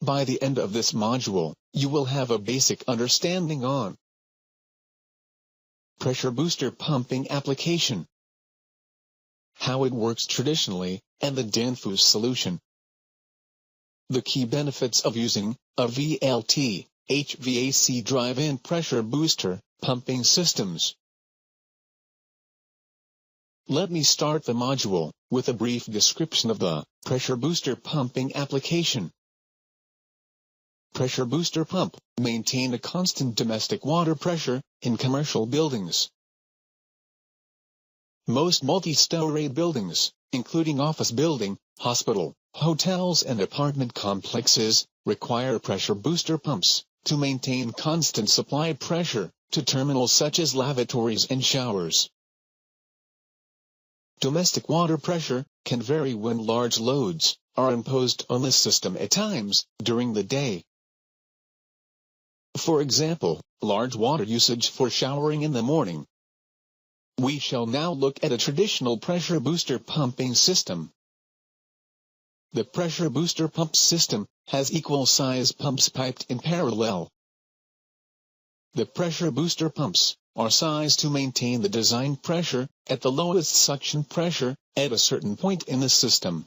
By the end of this module, you will have a basic understanding on pressure booster pumping application, how it works traditionally, and the Danfoss solution. The key benefits of using a VLT, HVAC drive-in pressure booster pumping systems. Let me start the module with a brief description of the pressure booster pumping application. Pressure booster pump maintain a constant domestic water pressure in commercial buildings. Most multi-story buildings, including office building, hospital, hotels and apartment complexes, require pressure booster pumps to maintain constant supply pressure to terminals such as lavatories and showers. Domestic water pressure can vary when large loads are imposed on the system at times during the day. For example, large water usage for showering in the morning. We shall now look at a traditional pressure booster pumping system. The pressure booster pump system has equal size pumps piped in parallel. The pressure booster pumps are sized to maintain the design pressure at the lowest suction pressure at a certain point in the system.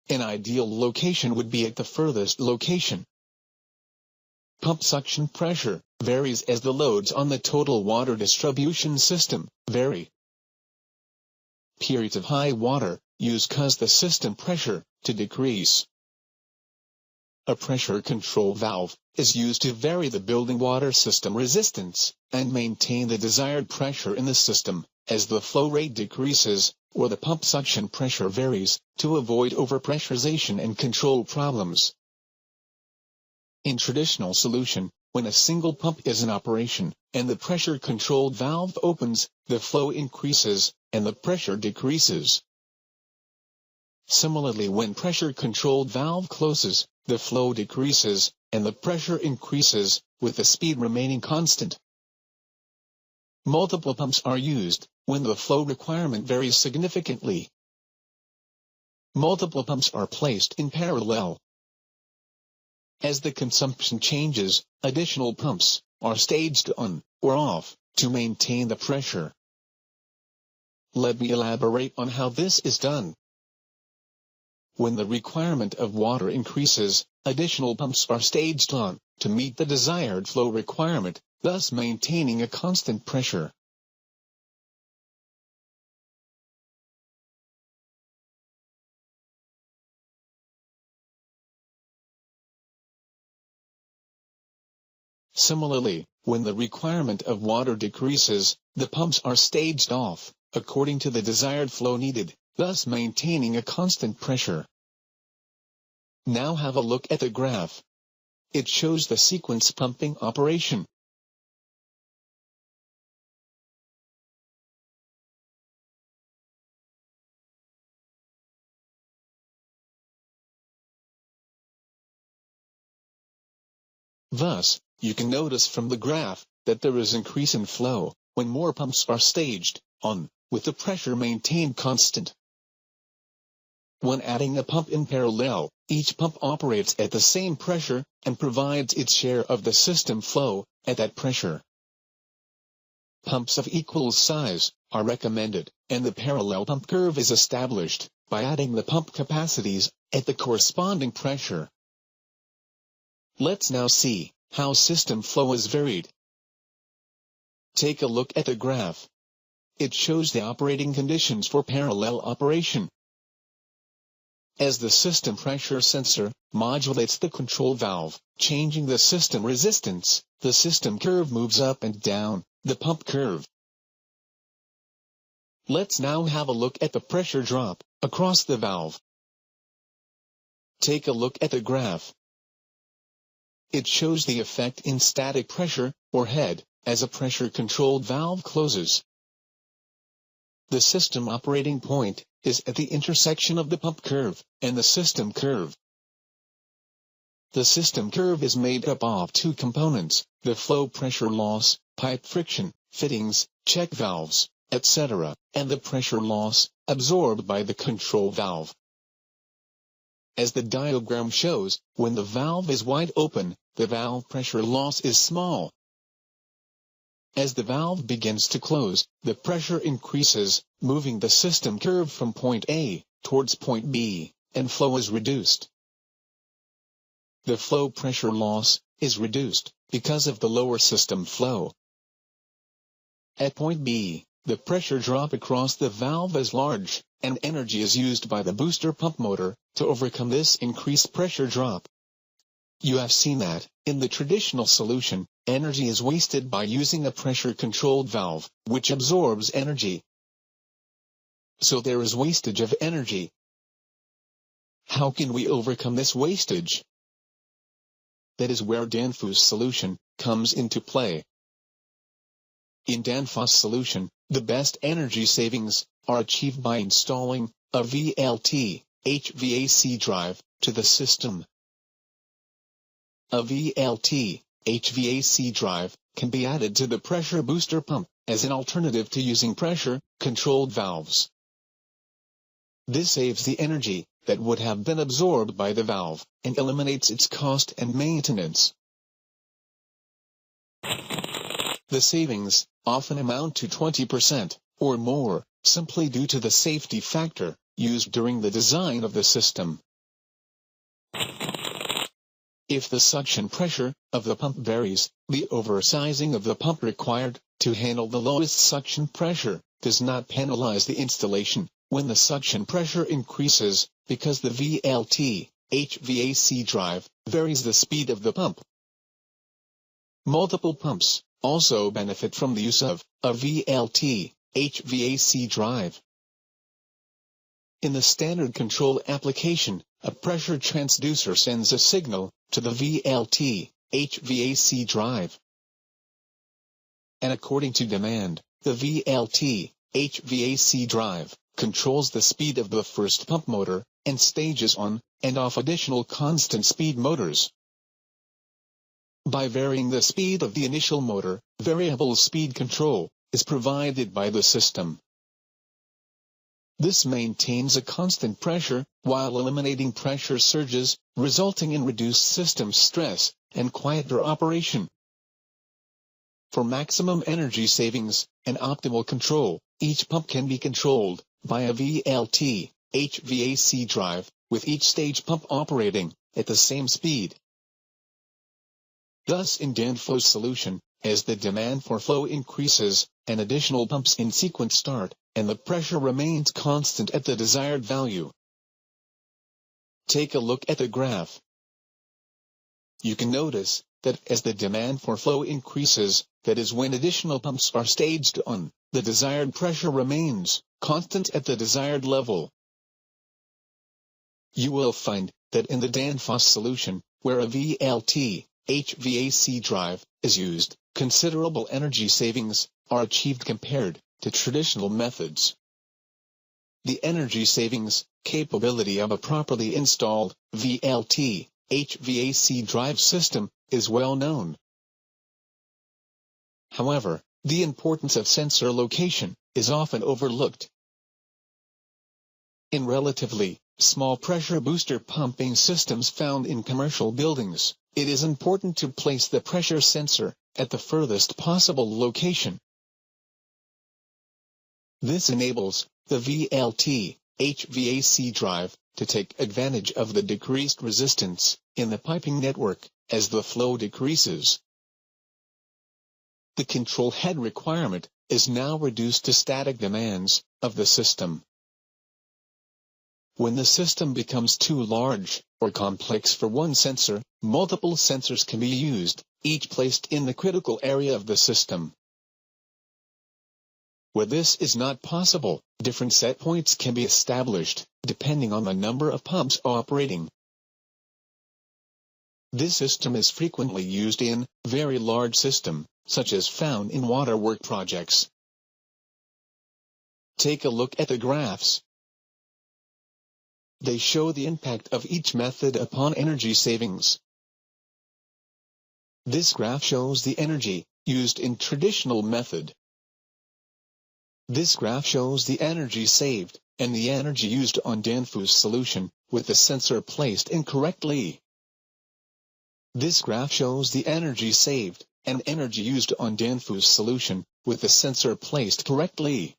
An ideal location would be at the furthest location. Pump suction pressure varies as the loads on the total water distribution system vary. Periods of high water use cause the system pressure to decrease. A pressure control valve is used to vary the building water system resistance and maintain the desired pressure in the system as the flow rate decreases or the pump suction pressure varies to avoid overpressurization and control problems. In traditional solution, when a single pump is in operation and the pressure controlled valve opens, the flow increases and the pressure decreases. Similarly, when pressure controlled valve closes, the flow decreases and the pressure increases, with the speed remaining constant. Multiple pumps are used when the flow requirement varies significantly. Multiple pumps are placed in parallel. As the consumption changes, additional pumps are staged on or off to maintain the pressure. Let me elaborate on how this is done. When the requirement of water increases, additional pumps are staged on to meet the desired flow requirement, thus maintaining a constant pressure. Similarly, when the requirement of water decreases, the pumps are staged off, according to the desired flow needed, thus maintaining a constant pressure. Now have a look at the graph. It shows the sequence pumping operation. Thus, you can notice from the graph that there is increase in flow when more pumps are staged on, with the pressure maintained constant. When adding a pump in parallel, each pump operates at the same pressure and provides its share of the system flow at that pressure. Pumps of equal size are recommended, and the parallel pump curve is established by adding the pump capacities at the corresponding pressure. Let's now see how system flow is varied. Take a look at the graph. It shows the operating conditions for parallel operation. As the system pressure sensor modulates the control valve, changing the system resistance, the system curve moves up and down the pump curve. Let's now have a look at the pressure drop across the valve. Take a look at the graph. It shows the effect in static pressure, or head, as a pressure-controlled valve closes. The system operating point is at the intersection of the pump curve and the system curve. The system curve is made up of two components, the flow pressure loss, pipe friction, fittings, check valves, etc., and the pressure loss, absorbed by the control valve. As the diagram shows, when the valve is wide open, the valve pressure loss is small. As the valve begins to close, the pressure increases, moving the system curve from point A towards point B, and flow is reduced. The flow pressure loss is reduced because of the lower system flow. At point B, the pressure drop across the valve is large, and energy is used by the booster pump motor to overcome this increased pressure drop. You have seen that, in the traditional solution, energy is wasted by using a pressure-controlled valve, which absorbs energy. So there is wastage of energy. How can we overcome this wastage? That is where Danfoss solution comes into play. In Danfoss solution, the best energy savings are achieved by installing a VLT HVAC drive to the system. A VLT HVAC drive can be added to the pressure booster pump as an alternative to using pressure-controlled valves. This saves the energy that would have been absorbed by the valve and eliminates its cost and maintenance. The savings often amount to 20% or more, simply due to the safety factor used during the design of the system. If the suction pressure of the pump varies, the oversizing of the pump required to handle the lowest suction pressure does not penalize the installation when the suction pressure increases, because the VLT HVAC drive varies the speed of the pump. Multiple pumps also benefit from the use of a VLT HVAC drive. In the standard control application, a pressure transducer sends a signal to the VLT HVAC drive. And according to demand, the VLT HVAC drive controls the speed of the first pump motor, and stages on and off additional constant speed motors. By varying the speed of the initial motor, variable speed control is provided by the system. This maintains a constant pressure, while eliminating pressure surges, resulting in reduced system stress and quieter operation. For maximum energy savings and optimal control, each pump can be controlled by a VLT HVAC drive, with each stage pump operating at the same speed. Thus in Danfoss solution, as the demand for flow increases, and additional pumps in sequence start, and the pressure remains constant at the desired value. Take a look at the graph. You can notice that as the demand for flow increases, that is when additional pumps are staged on, the desired pressure remains constant at the desired level. You will find that in the Danfoss solution, where a VLT HVAC drive is used, considerable energy savings are achieved compared to traditional methods. The energy savings capability of a properly installed VLT HVAC drive system is well known. However, the importance of sensor location is often overlooked. In relatively small pressure booster pumping systems found in commercial buildings, it is important to place the pressure sensor at the furthest possible location. This enables the VLT HVAC drive to take advantage of the decreased resistance in the piping network as the flow decreases. The control head requirement is now reduced to static demands of the system. When the system becomes too large or complex for one sensor, multiple sensors can be used, each placed in the critical area of the system. Where this is not possible, different set points can be established, depending on the number of pumps operating. This system is frequently used in very large systems, such as found in waterwork projects. Take a look at the graphs. They show the impact of each method upon energy savings. This graph shows the energy used in traditional method. This graph shows the energy saved and the energy used on Danfoss solution with the sensor placed incorrectly. This graph shows the energy saved and energy used on Danfoss solution with the sensor placed correctly.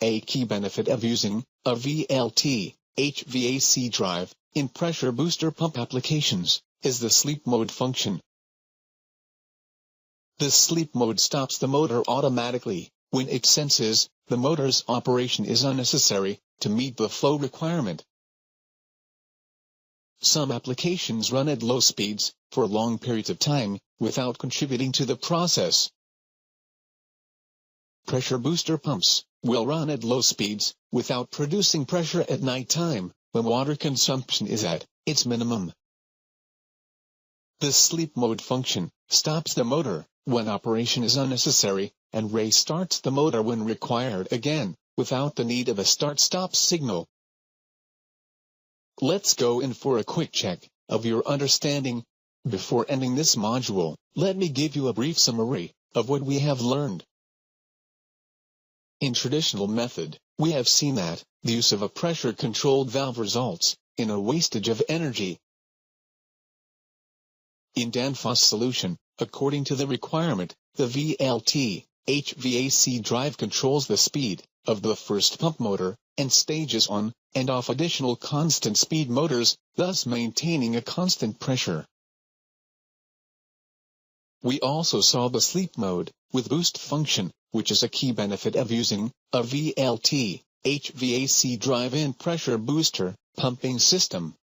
A key benefit of using a VLT HVAC drive in pressure booster pump applications is the sleep mode function. The sleep mode stops the motor automatically when it senses the motor's operation is unnecessary to meet the flow requirement. Some applications run at low speeds for long periods of time without contributing to the process. Pressure booster pumps will run at low speeds without producing pressure at night time when water consumption is at its minimum. The sleep mode function stops the motor when operation is unnecessary and restarts the motor when required again without the need of a start-stop signal. Let's go in for a quick check of your understanding. Before ending this module, let me give you a brief summary of what we have learned. In traditional method, we have seen that the use of a pressure-controlled valve results in a wastage of energy. In Danfoss solution, according to the requirement, the VLT HVAC drive controls the speed of the first pump motor and stages on and off additional constant speed motors, thus maintaining a constant pressure. We also saw the sleep mode with boost function, which is a key benefit of using a VLT HVAC drive-in pressure booster pumping system.